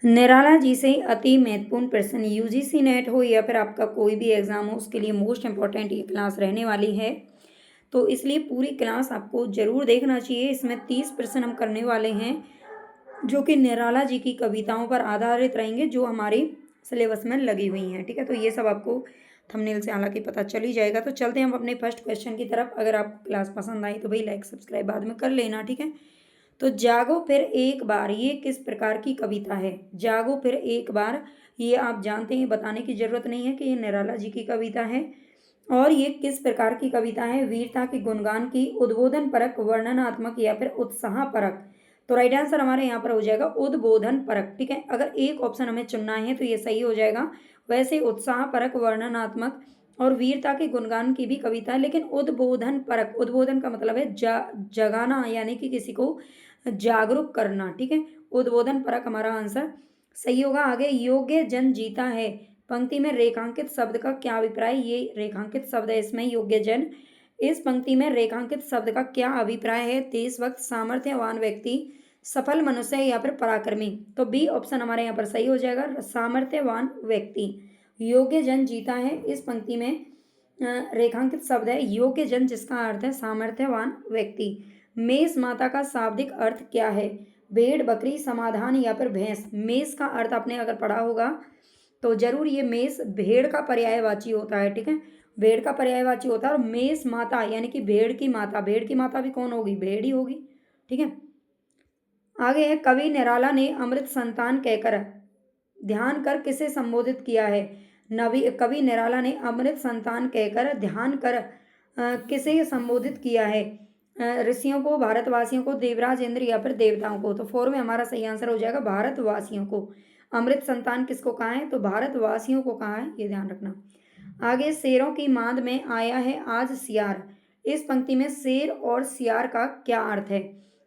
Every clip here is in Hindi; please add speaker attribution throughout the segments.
Speaker 1: निराला जी से अति महत्वपूर्ण प्रश्न, यूजीसी नेट हो या फिर आपका कोई भी एग्जाम हो, उसके लिए मोस्ट इंपॉर्टेंट ये क्लास रहने वाली है। तो इसलिए पूरी क्लास आपको जरूर देखना चाहिए। इसमें 30 प्रश्न हम करने वाले हैं जो कि निराला जी की कविताओं पर आधारित रहेंगे, जो हमारी सिलेबस में लगी हुई हैं। ठीक है, तो ये सब आपको थंबनेल से हालांकि पता चल ही जाएगा। तो चलते हैं हम अपने फर्स्ट क्वेश्चन की तरफ। अगर आपको क्लास पसंद आई तो भाई लाइक सब्सक्राइब बाद में कर लेना। ठीक है, तो जागो फिर एक बार, ये किस प्रकार की कविता है? जागो फिर एक बार, ये आप जानते हैं, बताने की जरूरत नहीं है कि ये निराला जी की कविता है। और ये किस प्रकार की कविता है? वीरता के गुणगान की, उद्बोधन परक, वर्णनात्मक या फिर उत्साह परक। तो राइट आंसर हमारे यहाँ पर हो जाएगा उद्बोधन परक। ठीक है, अगर एक ऑप्शन हमें चुनना है तो ये सही हो जाएगा। वैसे उत्साह परक, वर्णनात्मक और वीरता के गुणगान की भी कविता है, लेकिन उद्बोधन परक, उद्बोधन का मतलब है जगाना, यानी कि किसी को जागरूक करना। ठीक है, उद्बोधन परक हमारा आंसर सही होगा। आगे, योग्य जन जीता है पंक्ति में रेखांकित शब्द का क्या अभिप्राय? ये रेखांकित शब्द है इसमें, योग्य जन। इस पंक्ति में रेखांकित शब्द का क्या अभिप्राय है? देशभक्त, सामर्थ्यवान व्यक्ति, सफल मनुष्य या फिर पराक्रमी। तो बी ऑप्शन हमारे यहाँ पर सही हो जाएगा, सामर्थ्यवान व्यक्ति। योग्य जन जीता है, इस पंक्ति में रेखांकित शब्द है योग्य जन, जिसका अर्थ है सामर्थ्यवान व्यक्ति। मेष माता का शाब्दिक अर्थ क्या है? भेड़, बकरी, समाधान या फिर भैंस। मेष का अर्थ आपने अगर पढ़ा होगा तो जरूर ये मेष भेड़ का पर्यायवाची होता है। ठीक है, भेड़ का पर्यायवाची होता है। और मेष माता यानी कि भेड़ की माता, भेड़ की माता भी कौन होगी? भेड़ ही होगी। ठीक है, आगे है, कवि निराला ने अमृत संतान कहकर ध्यान कर किसे संबोधित किया है? कवि निराला ने अमृत संतान कहकर ध्यान कर किसे संबोधित किया है? ऋषियों को, भारतवासियों को, देवराज इंद्र या फिर देवताओं को। तो फोर में हमारा सही आंसर हो जाएगा भारतवासियों को। अमृत संतान किसको कहा है? तो भारतवासियों को कहा है, ये ध्यान रखना। आगे, शेरों की मांद में आया है आज सियार। इस पंक्ति में शेर और सियार का क्या अर्थ है?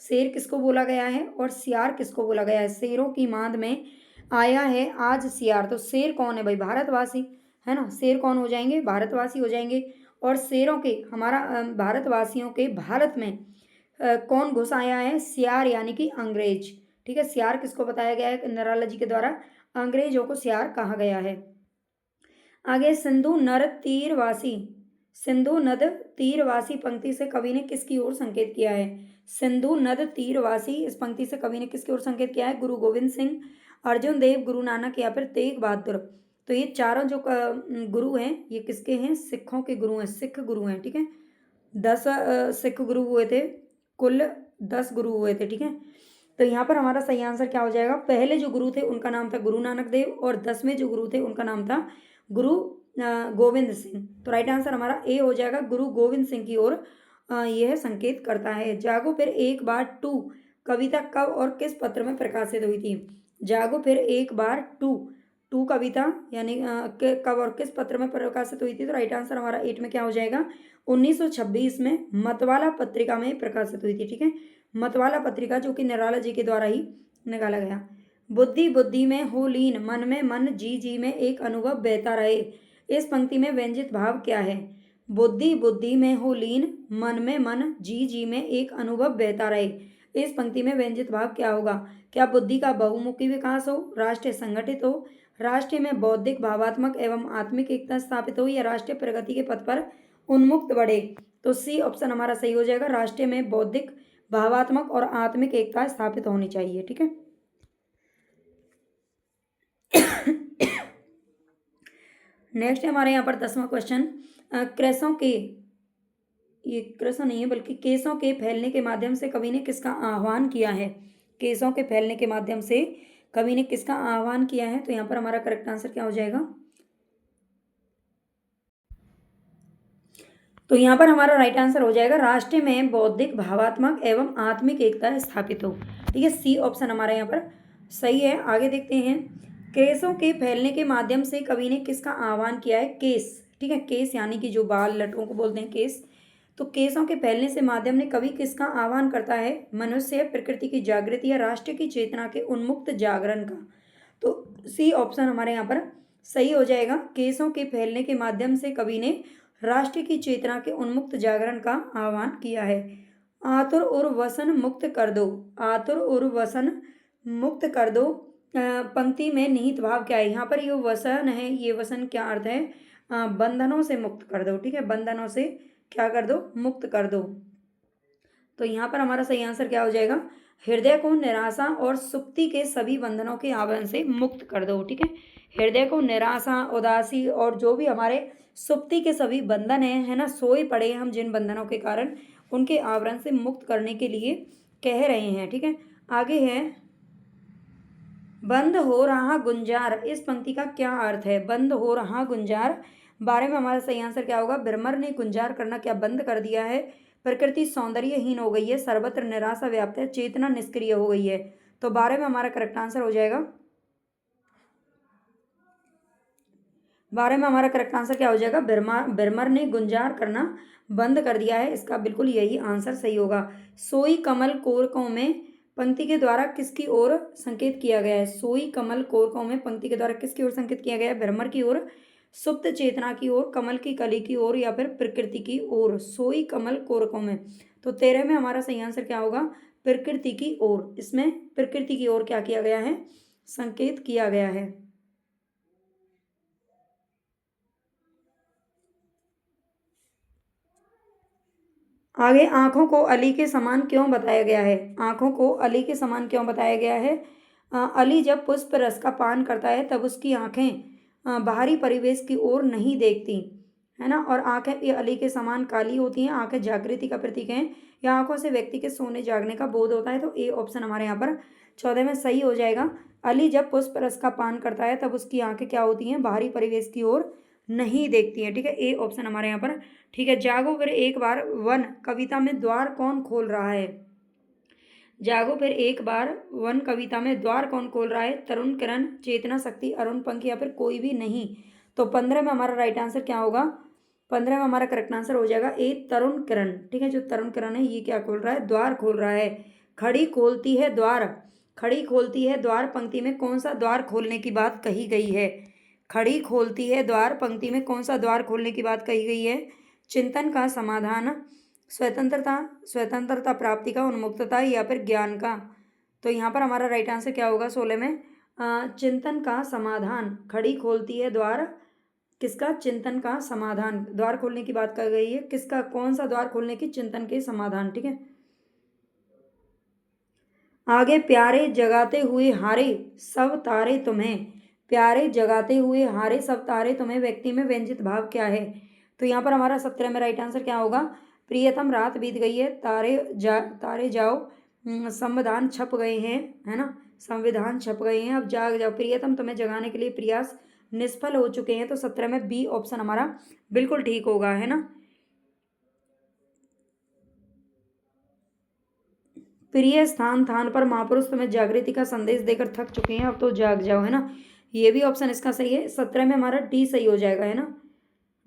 Speaker 1: शेर किसको बोला गया है और सियार किसको बोला गया है? शेरों की मांद में आया है आज सियार, तो शेर कौन है भाई? भारतवासी है ना। शेर कौन हो जाएंगे? भारतवासी हो जाएंगे। और शेरों के, हमारा भारतवासियों के भारत में कौन घुस आया है? सियार यानी कि अंग्रेज। ठीक है, सियार किसको बताया गया है निराला जी के द्वारा? अंग्रेजों को सियार कहा गया है। आगे, सिंधु नर तीरवासी, सिंधु नद तीरवासी पंक्ति से कवि ने किसकी ओर संकेत किया है? सिंधु नद तीरवासी, इस पंक्ति से कवि ने किसकी ओर संकेत किया है? गुरु गोविंद सिंह, अर्जुन देव, गुरु नानक या फिर तेग बहादुर। तो ये चारों जो गुरु हैं, ये किसके हैं? सिखों के गुरु हैं, सिख गुरु हैं। ठीक है, 10 सिख गुरु हुए थे, कुल 10 गुरु हुए थे। ठीक है, तो यहाँ पर हमारा सही आंसर क्या हो जाएगा? पहले जो गुरु थे उनका नाम था गुरु नानक देव, और 10वें जो गुरु थे उनका नाम था गुरु गोविंद सिंह। तो राइट आंसर हमारा ए हो जाएगा, गुरु गोविंद सिंह की ओर यह संकेत करता है। जागो फिर एक बार टू कविता कब और किस पत्र में प्रकाशित हुई थी? जागो फिर एक बार टू, टू कविता यानी कब और किस पत्र में प्रकाशित हुई थी? तो राइट आंसर हमारा 8 में क्या हो जाएगा? 1926 में मतवाला पत्रिका में प्रकाशित हुई थी। ठीक है, मतवाला पत्रिका जो कि निराला जी के द्वारा ही निकाला गया। बुद्धि बुद्धि में हो लीन, मन में मन, जी जी में एक अनुभव बहता रहे। इस पंक्ति में व्यंजित भाव क्या है? बुद्धि बुद्धि में हो लीन, मन में मन, जी जी में एक अनुभव बहता रहे। इस पंक्ति में व्यंजित भाव क्या होगा? क्या बुद्धि का बहुमुखी विकास हो, राष्ट्र संगठित हो, राष्ट्र में बौद्धिक, भावात्मक एवं आत्मिक एकता स्थापित हो, या राष्ट्रीय प्रगति के पथ पर उन्मुक्त बढ़े? तो सी ऑप्शन हमारा सही हो जाएगा, राष्ट्र में बौद्धिक, भावात्मक और आत्मिक एकता स्थापित होनी चाहिए। ठीक है, नेक्स्ट हमारे यहाँ पर 10वां क्वेश्चन, क्रेसों के, ये क्रेसों नहीं है बल्कि केसों के फैलने के माध्यम से कवि ने किसका आह्वान किया है? केसों के फैलने के माध्यम से कवि ने किसका आह्वान किया है? तो यहाँ पर हमारा करेक्ट आंसर क्या हो जाएगा? तो यहाँ पर हमारा राइट आंसर हो जाएगा, राष्ट्र में बौद्धिक, भावात्मक एवं आत्मिक एकता स्थापित हो। ठीक है, सी ऑप्शन हमारा यहाँ पर सही है। आगे देखते हैं, केसों के फैलने के माध्यम से कवि ने किसका आह्वान किया है? केस। ठीक है, केस यानी कि जो बाल लटों को बोलते हैं केस। तो केसों के फैलने से माध्यम ने कवि किसका आह्वान करता है? मनुष्य, प्रकृति की जागृति या राष्ट्र की चेतना के उन्मुक्त जागरण का। तो सी ऑप्शन हमारे यहाँ पर सही हो जाएगा, केसों के फैलने के माध्यम से कवि ने राष्ट्र की चेतना के उन्मुक्त जागरण का आह्वान किया है। आतुर और वसन मुक्त कर दो, आतुर और वसन मुक्त कर दो, पंक्ति में निहित भाव क्या है? यहाँ पर ये वसन है, ये वसन क्या अर्थ है? बंधनों से मुक्त कर दो, ठीक है, बंधनों से क्या कर दो? मुक्त कर दो। तो यहाँ पर हमारा सही आंसर क्या हो जाएगा? हृदय को निराशा और सुक्ति के सभी बंधनों के आवरण से मुक्त कर दो, ठीक है। हृदय को निराशा, उदासी और जो भी हमारे सुप्ति के सभी बंधन है ना, सोए पड़े हम जिन बंधनों के कारण, उनके आवरण से मुक्त करने के लिए कह रहे हैं, ठीक है। आगे है, बंद हो रहा गुंजार, इस पंक्ति का क्या अर्थ है? बंद हो रहा गुंजार बारे में हमारा सही आंसर क्या होगा? भ्रमर ने गुंजार करना क्या बंद कर दिया है? प्रकृति सौंदर्यहीन हो गई है, सर्वत्र निराशा व्याप्त है, चेतना निष्क्रिय हो गई है। तो बारे में हमारा करेक्ट आंसर हो जाएगा, बारे में हमारा करेक्ट आंसर क्या हो जाएगा? भ्रमर ने गुंजार करना बंद कर दिया है, इसका बिल्कुल यही आंसर सही होगा। सोई कमल कोरकों में पंक्ति के द्वारा किसकी ओर संकेत किया गया है? सोई कमल कोरकों में पंक्ति के द्वारा किसकी ओर संकेत किया गया है? भ्रमर की ओर, सुप्त चेतना की ओर, कमल की कली की ओर, या फिर प्रकृति की ओर। सोई कमल कोरकों में, तो 13 में हमारा सही आंसर क्या होगा? प्रकृति की ओर। इसमें प्रकृति की ओर क्या किया गया है? संकेत किया गया है। आगे, आंखों को अली के समान क्यों बताया गया है? आंखों को अली के समान क्यों बताया गया है? अली जब पुष्प रस का पान करता है तब उसकी आंखें बाहरी परिवेश की ओर नहीं देखती, है ना, और आंखें ये अली के समान काली होती हैं। आंखें जागृति का प्रतीक हैं, या आंखों से व्यक्ति के सोने जागने का बोध होता है। तो ए ऑप्शन हमारे यहाँ पर 14 में सही हो जाएगा। अली जब पुष्प रस का पान करता है तब उसकी आंखें क्या होती हैं? बाहरी परिवेश की ओर नहीं देखती हैं, ठीक है। ए ऑप्शन हमारे यहाँ पर ठीक है। जागो फिर एक बार वन कविता में द्वार कौन खोल रहा है? जागो फिर एक बार वन कविता में द्वार कौन खोल रहा है? तरुण किरण, चेतना शक्ति, अरुण पंख, या फिर कोई भी नहीं। तो 15 में हमारा राइट आंसर क्या होगा? 15 में हमारा करेक्ट आंसर हो जाएगा ए तरुण किरण, ठीक है। जो तरुण किरण है ये क्या खोल रहा है? द्वार खोल रहा है। खड़ी खोलती है द्वार, खड़ी खोलती है द्वार पंक्ति में कौन सा द्वार खोलने की बात कही गई है? खड़ी खोलती है द्वार पंक्ति में कौन सा द्वार खोलने की बात कही गई है? चिंतन का समाधान, स्वतंत्रता, स्वतंत्रता प्राप्ति का, उन्मुक्तता, या फिर ज्ञान का। तो यहाँ पर हमारा राइट आंसर क्या होगा 16 में? चिंतन का समाधान। खड़ी खोलती है द्वार किसका? चिंतन का समाधान। द्वार खोलने की बात कर गई है किसका? कौन सा द्वार खोलने की? चिंतन के समाधान, ठीक है। आगे, प्यारे जगाते हुए हारे सब तारे तुम्हें, प्यारे जगाते हुए हारे सब तारे तुम्हें व्यक्ति में व्यंजित भाव क्या है? तो यहाँ पर हमारा 17 में राइट आंसर क्या होगा? प्रियतम रात बीत गई है, तारे जाओ, संविधान छप गए हैं, है ना, संविधान छप गए हैं, अब जाग जाओ, प्रियतम तुम्हें जगाने के लिए प्रयास निष्फल हो चुके हैं। तो 17 में बी ऑप्शन हमारा बिल्कुल ठीक होगा, है ना। प्रिय स्थान थान पर महापुरुष तुम्हें जागृति का संदेश देकर थक चुके हैं, अब तो जाग जाओ, है ना। ये भी ऑप्शन इसका सही है। 17 में हमारा डी सही हो जाएगा, है ना।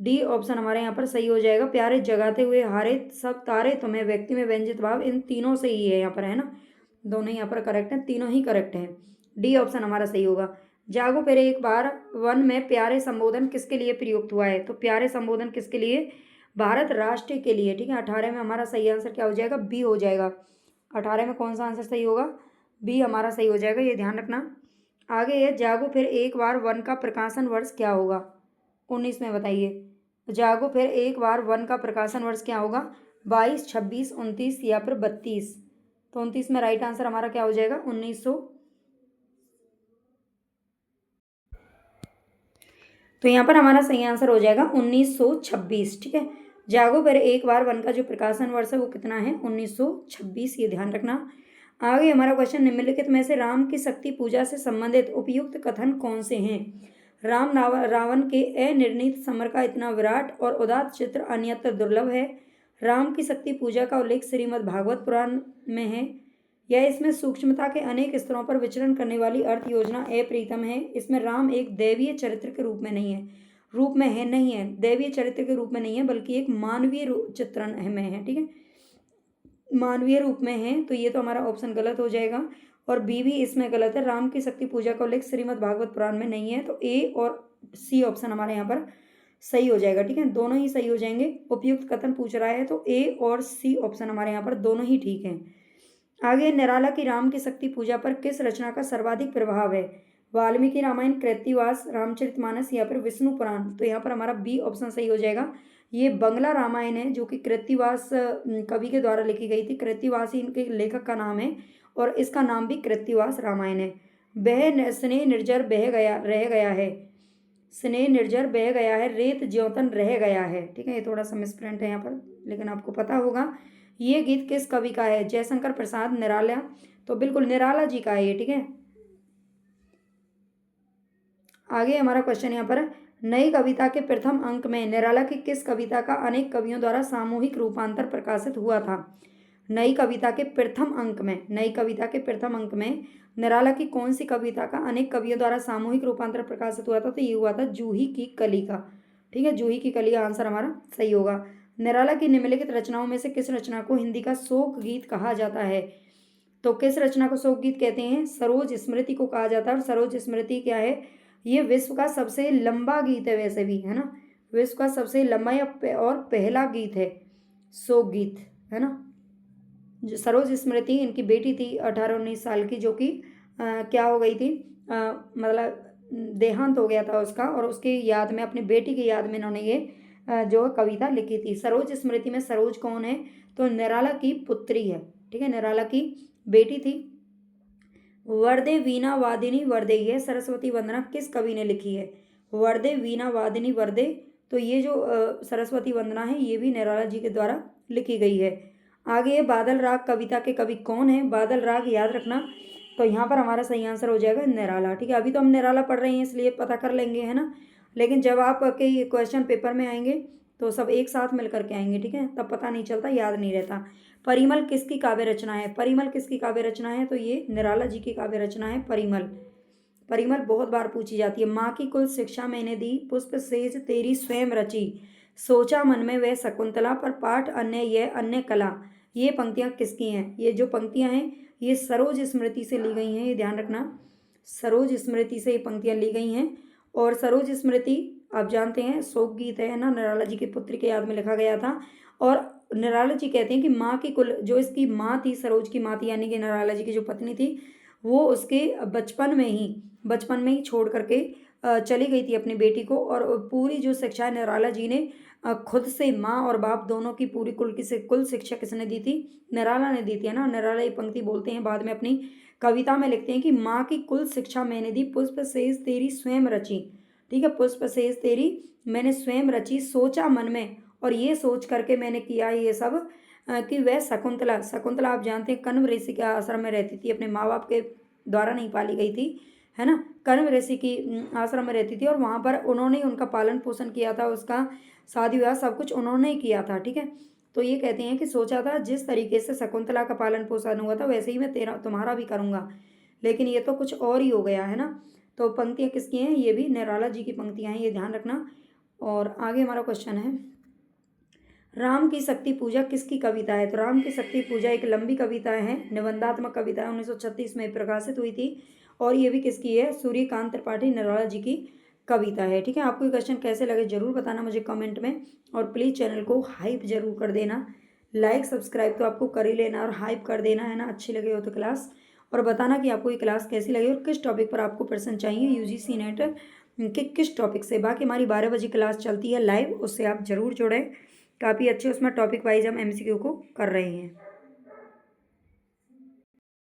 Speaker 1: डी ऑप्शन हमारे यहाँ पर सही हो जाएगा। प्यारे जगाते हुए हारे सब तारे तुम्हें व्यक्ति में व्यंजित भाव, इन तीनों से ही है यहाँ पर, है ना। दोनों यहाँ पर करेक्ट हैं, तीनों ही करेक्ट हैं। डी ऑप्शन हमारा सही होगा। जागो फिर एक बार वन में प्यारे संबोधन किसके लिए प्रयुक्त हुआ है? तो प्यारे संबोधन किसके लिए? भारत राष्ट्र के लिए, ठीक है। 18 में हमारा सही आंसर क्या हो जाएगा? बी हो जाएगा। 18 में कौन सा आंसर सही होगा? बी हमारा सही हो जाएगा, ये ध्यान रखना। आगे है, जागो फिर एक बार वन का प्रकाशन वर्ष क्या होगा? 19 में बताइए। जागो फिर एक बार वन का प्रकाशन वर्ष क्या होगा? 22, 26, 29, या फिर 32। तो 29 में राइट आंसर हमारा क्या हो जाएगा? 1900। तो यहाँ पर हमारा सही आंसर हो जाएगा 1926, ठीक है। जागो फिर एक बार वन का जो प्रकाशन वर्ष है वो कितना है? 1926, ये ध्यान रखना। आगे हमारा क्वेश्चन, निम्नलिखित में से राम की शक्ति पूजा से संबंधित उपयुक्त कथन कौन से हैं? रावण के अनिर्णित समर का इतना विराट और उदात्त चित्र अन्यत्र दुर्लभ है। राम की शक्ति पूजा का उल्लेख श्रीमद् भागवत पुराण में है। यह इसमें सूक्ष्मता के अनेक स्तरों पर विचरण करने वाली अर्थ योजना अप्रीतम है। इसमें राम एक दैवीय चरित्र के रूप में नहीं है, नहीं है, दैवीय चरित्र के रूप में नहीं है, बल्कि एक मानवीय चित्रण में है, ठीक है, मानवीय रूप में है। तो ये तो हमारा ऑप्शन गलत हो जाएगा, और बी भी इसमें गलत है। राम की शक्ति पूजा का उल्लेख श्रीमद् भागवत पुराण में नहीं है। तो ए और सी ऑप्शन हमारे यहाँ पर सही हो जाएगा, ठीक है, दोनों ही सही हो जाएंगे। उपयुक्त कथन पूछ रहा है तो ए और सी ऑप्शन हमारे यहाँ पर दोनों ही ठीक हैं। आगे, निराला की राम की शक्ति पूजा पर किस रचना का सर्वाधिक प्रभाव है? वाल्मीकि रामायण, कृतिवास, रामचरितमानस या फिर विष्णु पुराण? तो यहाँ पर हमारा बी ऑप्शन सही हो जाएगा। ये बंगला रामायण है जो कि कृतिवास कवि के द्वारा लिखी गई थी। कृतिवास ही इनके लेखक का नाम है और इसका नाम भी कृतिवास रामायण है। बह स्नेह निर्जर बह गया रह गया है, स्नेह निर्जर बह गया है, रेत ज्योतन रह गया है। ठीक है, ये थोड़ा सा मिसप्रिंट है यहाँ पर, लेकिन आपको पता होगा। ये गीत किस कवि का है? जयशंकर प्रसाद, निराला? तो बिल्कुल निराला जी का है ये। ठीक है, आगे हमारा क्वेश्चन यहाँ पर, नई कविता के प्रथम अंक में निराला की किस कविता का अनेक कवियों द्वारा सामूहिक रूपांतर प्रकाशित हुआ था? नई कविता के प्रथम अंक में, नई कविता के प्रथम अंक में निराला की कौन सी कविता का अनेक कवियों द्वारा सामूहिक रूपांतर प्रकाशित हुआ था? तो ये हुआ था जूही की कली का। ठीक है, जूही की कली का आंसर हमारा सही होगा। निराला की निम्नलिखित रचनाओं में से किस रचना को हिंदी का शोक गीत कहा जाता है? तो किस रचना को शोक गीत कहते हैं? सरोज स्मृति को कहा जाता है। और सरोज स्मृति क्या है? ये विश्व का सबसे लंबा गीत है, वैसे भी है ना, विश्व का सबसे लंबा और पहला गीत है शोक गीत, है ना। जो सरोज स्मृति, इनकी बेटी थी 18-19 साल की, जो कि क्या हो गई थी, मतलब देहांत हो गया था उसका, और उसकी याद में, अपनी बेटी की याद में इन्होंने ये जो कविता लिखी थी। सरोज स्मृति में सरोज कौन है? तो निराला की पुत्री है। ठीक है, निराला की बेटी थी। वरदे वीणा वादिनी वरदे, ये सरस्वती वंदना किस कवि ने लिखी है? वरदे वीणा वादिनी वरदे, तो ये जो सरस्वती वंदना है ये भी निराला जी के द्वारा लिखी गई है। आगे, बादल राग कविता के कवि कौन है? बादल राग याद रखना, तो यहाँ पर हमारा सही आंसर हो जाएगा निराला। ठीक है, अभी तो हम निराला पढ़ रहे हैं इसलिए पता कर लेंगे, है ना, लेकिन जब आपके क्वेश्चन पेपर में आएंगे तो सब एक साथ मिल करके आएंगे। ठीक है, तब पता नहीं चलता, याद नहीं रहता। परिमल किसकी काव्य रचना है? परिमल किसकी काव्य रचना है? तो ये निराला जी की काव्य रचना है परिमल। परिमल बहुत बार पूछी जाती है। माँ की कुल शिक्षा मैंने दी, पुष्प सेज तेरी स्वयं रची, सोचा मन में वह शकुंतला, पर पाठ अन्य यह अन्य कला। ये पंक्तियाँ किसकी हैं? ये जो पंक्तियाँ हैं ये सरोज स्मृति से ली गई हैं, ये ध्यान रखना, सरोज स्मृति से ये पंक्तियाँ ली गई हैं। और सरोज स्मृति आप जानते हैं शोक गीत है ना, निराला जी की पुत्री के याद में लिखा गया था। और निराला जी कहते हैं कि माँ की कुल, जो इसकी माँ थी, सरोज की माँ थी, यानी कि निराला जी की जो पत्नी थी, वो उसके बचपन में ही छोड़ करके चली गई थी अपनी बेटी को। और पूरी जो शिक्षा निराला जी ने खुद से, माँ और बाप दोनों की पूरी कुल शिक्षा किसने दी थी? निराला ने दी थी, है ना। निराला ये पंक्ति बोलते हैं बाद में अपनी कविता में, लिखते हैं कि माँ की कुल शिक्षा मैंने दी, पुष्प सेज तेरी स्वयं रची। ठीक है, पुष्प सेज तेरी मैंने स्वयं रची, सोचा मन में, और ये सोच करके मैंने किया ये सब कि वह शकुंतला, शकुंतला आप जानते हैं कण्व ऋषि के आश्रम में रहती थी, अपने माँ बाप के द्वारा नहीं पाली गई थी, है ना, कण्व ऋषि की आश्रम में रहती थी, और वहाँ पर उन्होंने उनका पालन पोषण किया था, उसका शादी विवाह सब कुछ उन्होंने ही किया था। ठीक है, तो ये कहते हैं कि सोचा था जिस तरीके से शकुंतला का पालन पोषण हुआ था वैसे ही मैं तुम्हारा भी करूँगा, लेकिन ये तो कुछ और ही हो गया, है ना। तो पंक्तियाँ किसकी हैं? ये भी निराला जी की पंक्तियाँ हैं, ये ध्यान रखना। और आगे हमारा क्वेश्चन है, राम की शक्ति पूजा किसकी कविता है? तो राम की शक्ति पूजा एक लंबी कविता है, निबंधात्मक कविता है, 1936 में प्रकाशित हुई थी, और ये भी किसकी है? सूर्यकांत त्रिपाठी, निराला जी की कविता है। ठीक है, आपको ये क्वेश्चन कैसे लगे जरूर बताना मुझे कमेंट में, और प्लीज़ चैनल को हाइप जरूर कर देना, लाइक सब्सक्राइब तो आपको कर ही लेना, और हाइप कर देना, है ना, अच्छी लगे हो तो क्लास, और बताना कि आपको ये क्लास कैसी लगी और किस टॉपिक पर आपको प्रश्न चाहिए यूजीसी नेट के किस टॉपिक से। बाकी हमारी 12 बजे क्लास चलती है लाइव, उससे आप ज़रूर जुड़ें, काफ़ी अच्छे उसमें टॉपिक वाइज हम एमसीक्यू को कर रहे हैं।